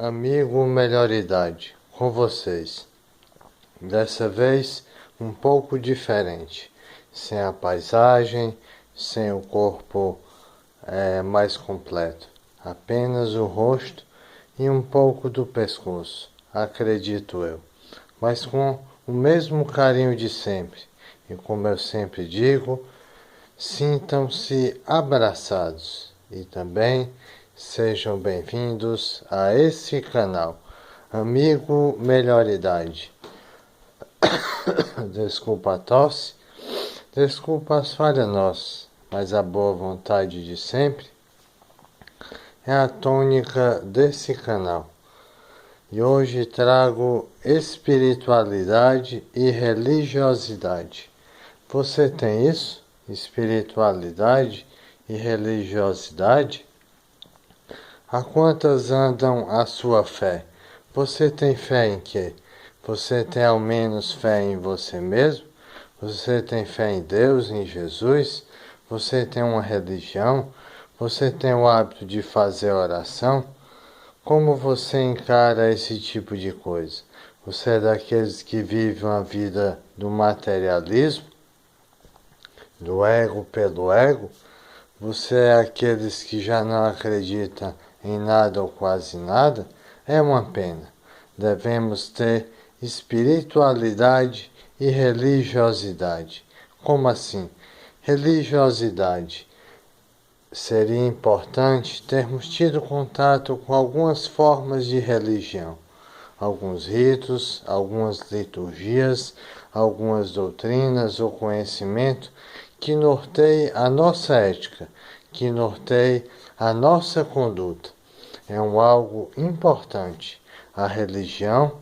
Amigo Melhor Idade, com vocês. Dessa vez um pouco diferente, sem a paisagem, sem o corpo mais completo, apenas o rosto e um pouco do pescoço, acredito eu, mas com o mesmo carinho de sempre. E como eu sempre digo, sintam-se abraçados e também sejam bem-vindos a esse canal, Amigo Melhor Idade. Desculpa a tosse, desculpa as falhas nossas, mas a boa vontade de sempre é a tônica desse canal. E hoje trago espiritualidade e religiosidade. Você tem isso? Espiritualidade e religiosidade? A quantas andam a sua fé? Você tem fé em quê? Você tem ao menos fé em você mesmo? Você tem fé em Deus, em Jesus? Você tem uma religião? Você tem o hábito de fazer oração? Como você encara esse tipo de coisa? Você é daqueles que vivem uma vida do materialismo? Do ego pelo ego? Você é aqueles que já não acreditam em nada ou quase nada? É uma pena. Devemos ter espiritualidade e religiosidade. Como assim? Religiosidade. Seria importante termos tido contato com algumas formas de religião, alguns ritos, algumas liturgias, algumas doutrinas ou conhecimento que norteie a nossa ética, que norteie a nossa conduta. É algo importante. A religião,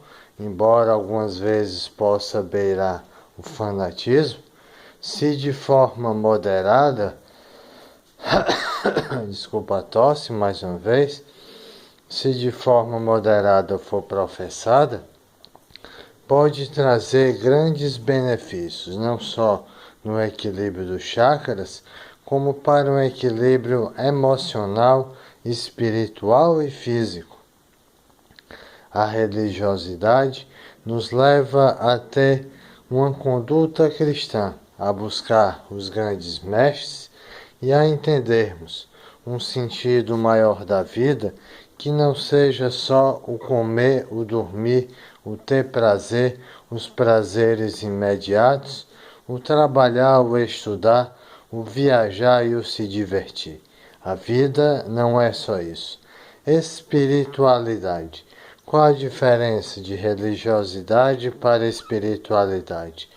embora algumas vezes possa beirar o fanatismo, se de forma moderada, desculpa a tosse mais uma vez, se de forma moderada for professada, pode trazer grandes benefícios, não só no equilíbrio dos chakras, como para um equilíbrio emocional, espiritual e físico. A religiosidade nos leva a ter uma conduta cristã, a buscar os grandes mestres e a entendermos um sentido maior da vida que não seja só o comer, o dormir, o ter prazer, os prazeres imediatos, o trabalhar, o estudar, o viajar e o se divertir. A vida não é só isso. Espiritualidade. Qual a diferença de religiosidade para espiritualidade?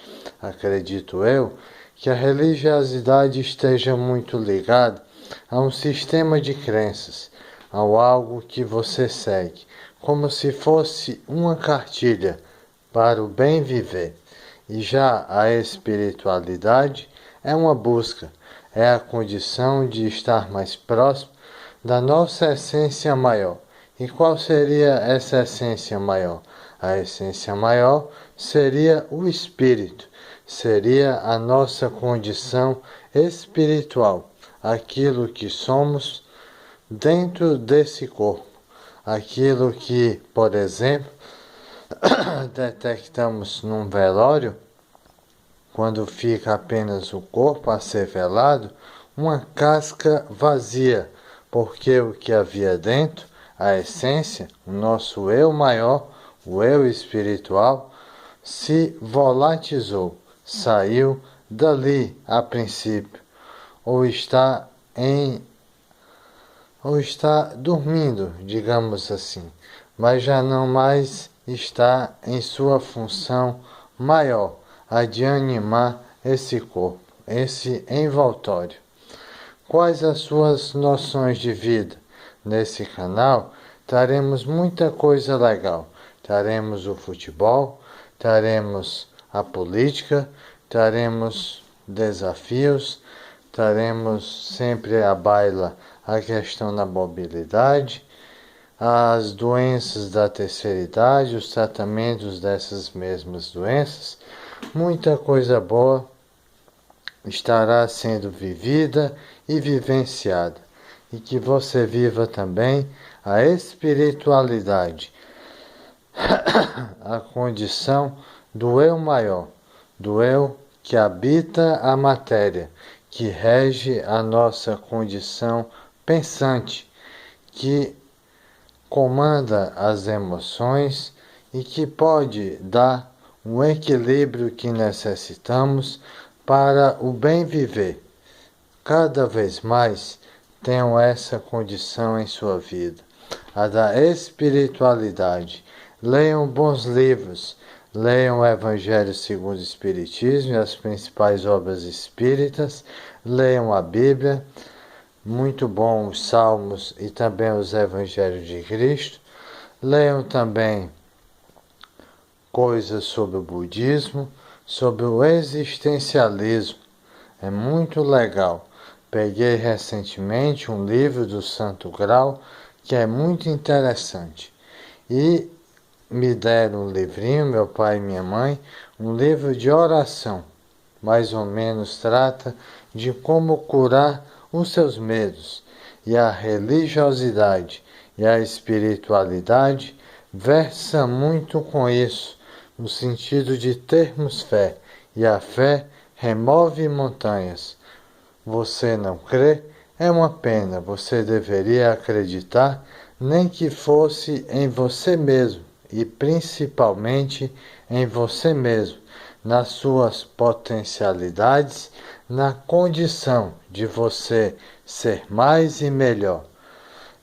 Acredito eu que a religiosidade esteja muito ligada a um sistema de crenças, a algo que você segue, como se fosse uma cartilha para o bem viver. E já a espiritualidade é uma busca, é a condição de estar mais próximo da nossa essência maior. E qual seria essa essência maior? A essência maior seria o espírito, seria a nossa condição espiritual, aquilo que somos dentro desse corpo, aquilo que, por exemplo, detectamos num velório, quando fica apenas o corpo a ser velado, uma casca vazia, porque o que havia dentro, a essência, o nosso eu maior, o eu espiritual, se volatizou, saiu dali a princípio, ou está dormindo, digamos assim, mas já não mais está em sua função maior, a de animar esse corpo, esse envoltório. Quais as suas noções de vida? Nesse canal teremos muita coisa legal. Teremos o futebol, teremos a política, teremos desafios, teremos sempre à baila a questão da mobilidade, as doenças da terceira idade, os tratamentos dessas mesmas doenças. Muita coisa boa estará sendo vivida e vivenciada, e que você viva também a espiritualidade, a condição do eu maior, do eu que habita a matéria, que rege a nossa condição pensante, que comanda as emoções e que pode dar o equilíbrio que necessitamos para o bem viver. Cada vez mais tenham essa condição em sua vida, a da espiritualidade. Leiam bons livros, leiam o Evangelho segundo o Espiritismo e as principais obras espíritas, leiam a Bíblia, muito bom os Salmos e também os Evangelhos de Cristo. Leiam também coisas sobre o budismo, sobre o existencialismo. É muito legal. Peguei recentemente um livro do Santo Grau que é muito interessante. E me deram um livrinho, meu pai e minha mãe, um livro de oração. Mais ou menos trata de como curar os seus medos. E a religiosidade e a espiritualidade versa muito com isso, no sentido de termos fé. E a fé remove montanhas. Você não crê? É uma pena, você deveria acreditar, nem que fosse em você mesmo, e principalmente em você mesmo, nas suas potencialidades, na condição de você ser mais e melhor.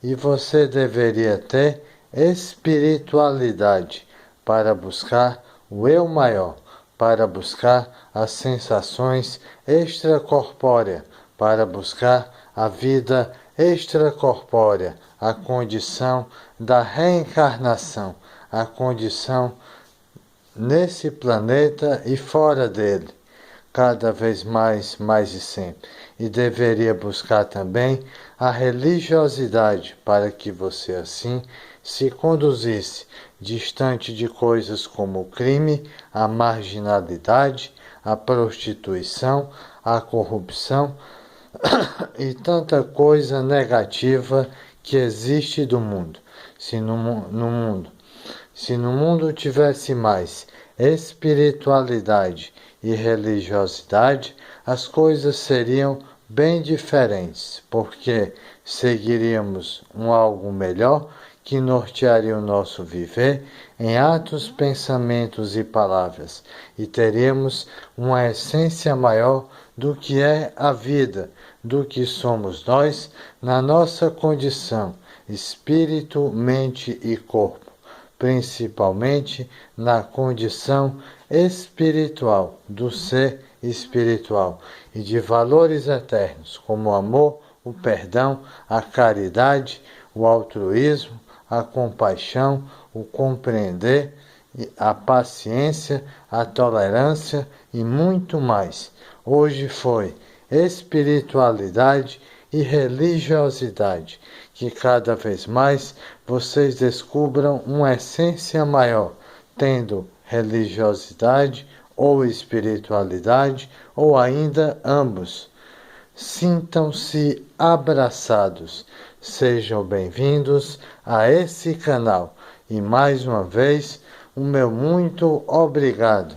E você deveria ter espiritualidade para buscar o eu maior, para buscar as sensações extracorpóreas, para buscar a vida extracorpórea, a condição da reencarnação, a condição nesse planeta e fora dele, cada vez mais e sempre. E deveria buscar também a religiosidade, para que você assim se conduzisse distante de coisas como o crime, a marginalidade, a prostituição, a corrupção e tanta coisa negativa que existe do mundo. Se no mundo tivesse mais espiritualidade e religiosidade, as coisas seriam bem diferentes, porque seguiríamos algo melhor que nortearia o nosso viver em atos, pensamentos e palavras, e teríamos uma essência maior do que é a vida, do que somos nós na nossa condição, espírito, mente e corpo, principalmente na condição espiritual, do ser espiritual e de valores eternos, como o amor, o perdão, a caridade, o altruísmo, a compaixão, o compreender, a paciência, a tolerância e muito mais. Hoje foi espiritualidade e religiosidade, que cada vez mais vocês descubram uma essência maior, tendo religiosidade ou espiritualidade, ou ainda ambos. Sintam-se abraçados. Sejam bem-vindos a esse canal. E mais uma vez, o meu muito obrigado.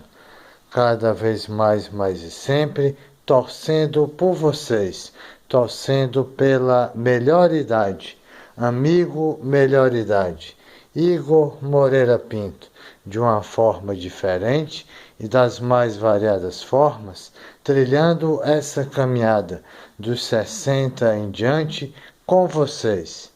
Cada vez mais e sempre, torcendo por vocês, torcendo pela melhor idade. Amigo melhor idade, Igor Moreira Pinto, de uma forma diferente e das mais variadas formas, trilhando essa caminhada dos 60 em diante com vocês.